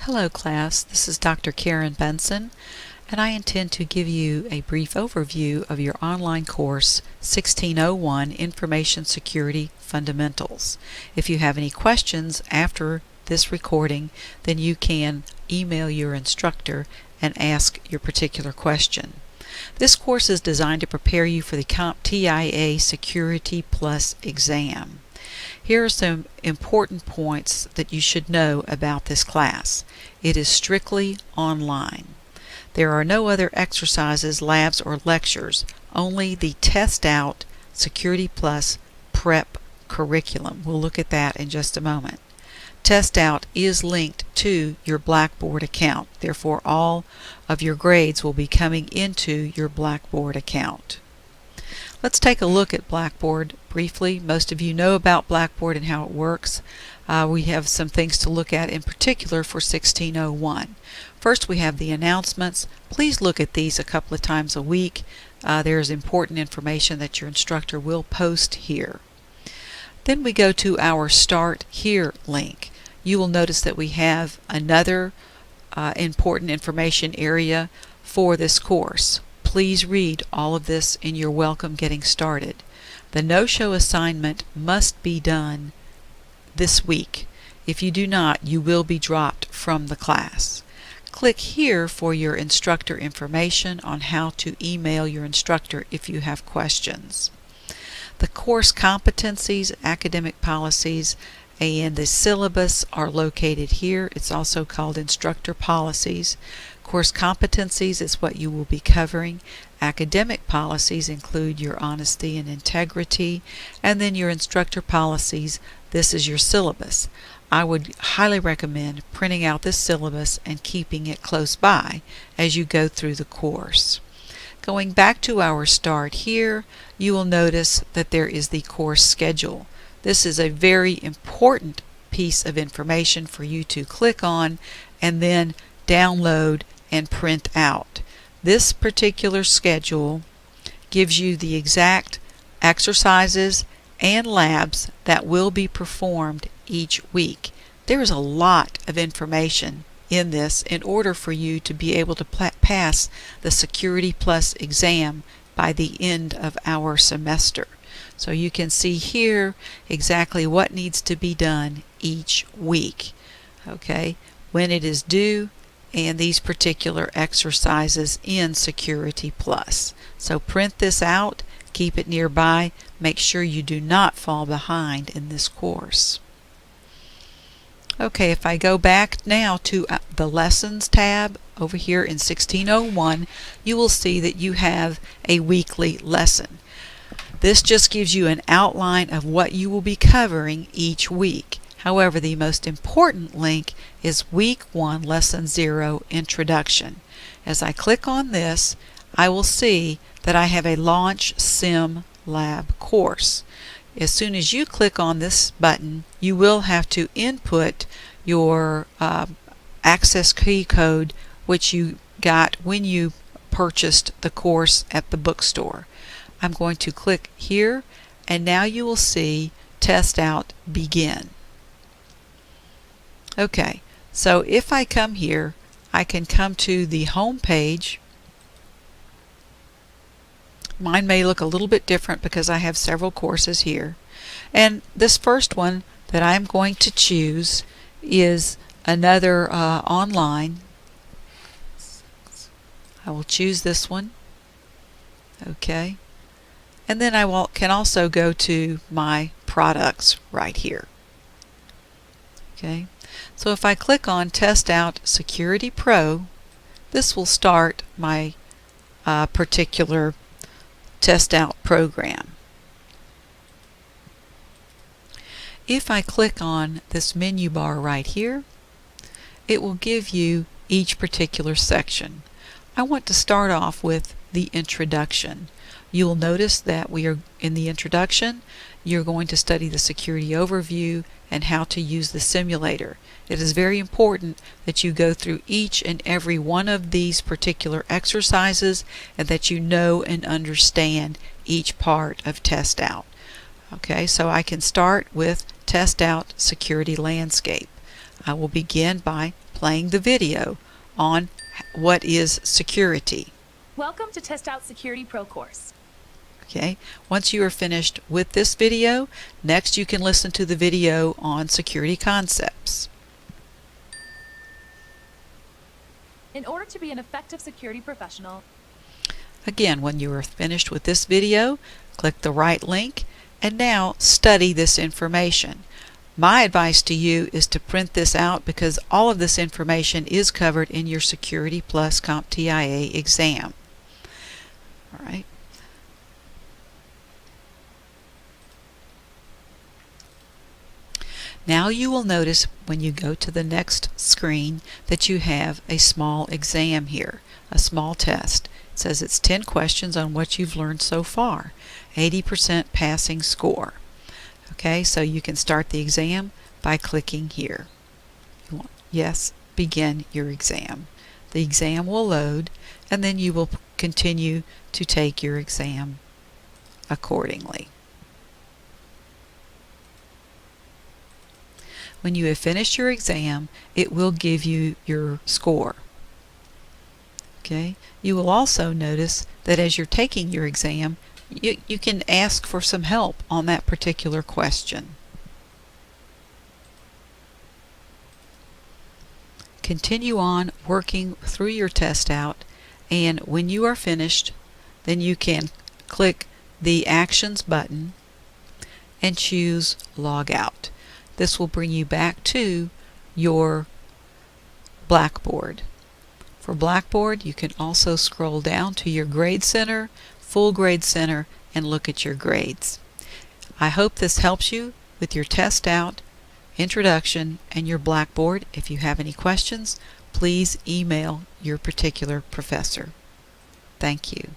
Hello class, this is Dr. Karen Benson, and I intend to give you a brief overview of your online course 1601 Information Security Fundamentals. If you have any questions after this recording, then you can email your instructor and ask your particular question. This course is designed to prepare you for the CompTIA Security Plus exam. Here are some important points that you should know about this class. It is strictly online. There are no other exercises, labs, or lectures, only the TestOut Security Plus Prep curriculum. We'll look at that in just a moment. TestOut is linked to your Blackboard account. Therefore, all of your grades will be coming into your Blackboard account. Let's take a look at Blackboard briefly. Most of you know about Blackboard and how it works. We have some things to look at in particular for 1601. First, we have the announcements. Please look at these a couple of times a week. There's important information that your instructor will post here. Then we go to our Start Here link. You will notice that we have another important information area for this course. Please read all of this in your welcome getting started. The no-show assignment must be done this week. If you do not, you will be dropped from the class. Click here for your instructor information on how to email your instructor if you have questions. The course competencies, academic policies, and the syllabus are located here. It's also called instructor policies. Course competencies is what you will be covering. Academic policies include your honesty and integrity, and then your instructor policies. This is your syllabus. I would highly recommend printing out this syllabus and keeping it close by as you go through the course. Going back to our Start Here, you will notice that there is the course schedule. This is a very important piece of information for you to click on and then download and print out. This particular schedule gives you the exact exercises and labs that will be performed each week. There is a lot of information in this in order for you to be able to pass the Security Plus exam by the end of our semester. So you can see here exactly what needs to be done each week. Okay, when it is due, and these particular exercises in Security Plus. So print this out, keep it nearby, make sure you do not fall behind in this course. Okay, if I go back now to the Lessons tab over here in 1601, you will see that you have a weekly lesson. This just gives you an outline of what you will be covering each week. However, the most important link is Week 1, Lesson 0, Introduction. As I click on this, I will see that I have a Launch Sim Lab course. As soon as you click on this button, you will have to input your access key code, which you got when you purchased the course at the bookstore. I'm going to click here, and now you will see TestOut Begin. Okay, so if I come here, I can come to the home page. Mine may look a little bit different because I have several courses here. And this first one that I'm going to choose is another online. I will choose this one. Okay. And then I can also go to my products right here. Okay. So if I click on TestOut Security Pro, this will start my particular TestOut program. If I click on this menu bar right here, it will give you each particular section. I want to start off with the introduction. You'll notice that we are in the introduction. You're going to study the security overview and how to use the simulator. It is very important that you go through each and every one of these particular exercises and that you know and understand each part of TestOut. Okay, so I can start with TestOut Security Landscape. I will begin by playing the video on what is security. Welcome to TestOut Security Pro course. Okay, once you are finished with this video, next you can listen to the video on security concepts. In order to be an effective security professional, again, when you are finished with this video, click the right link and now study this information. My advice to you is to print this out because all of this information is covered in your Security Plus CompTIA exam. All right. Now you will notice when you go to the next screen that you have a small exam here, a small test. It says it's 10 questions on what you've learned so far, 80% passing score. Okay, so you can start the exam by clicking here. Yes, begin your exam. The exam will load and then you will continue to take your exam accordingly. When you have finished your exam, it will give you your score. Okay? You will also notice that as you're taking your exam, you can ask for some help on that particular question. Continue on working through your test out, and when you are finished, then you can click the Actions button and choose Log Out. This will bring you back to your Blackboard. For Blackboard, you can also scroll down to your Grade Center, Full Grade Center, and look at your grades. I hope this helps you with your test out, introduction, and your Blackboard. If you have any questions, please email your particular professor. Thank you.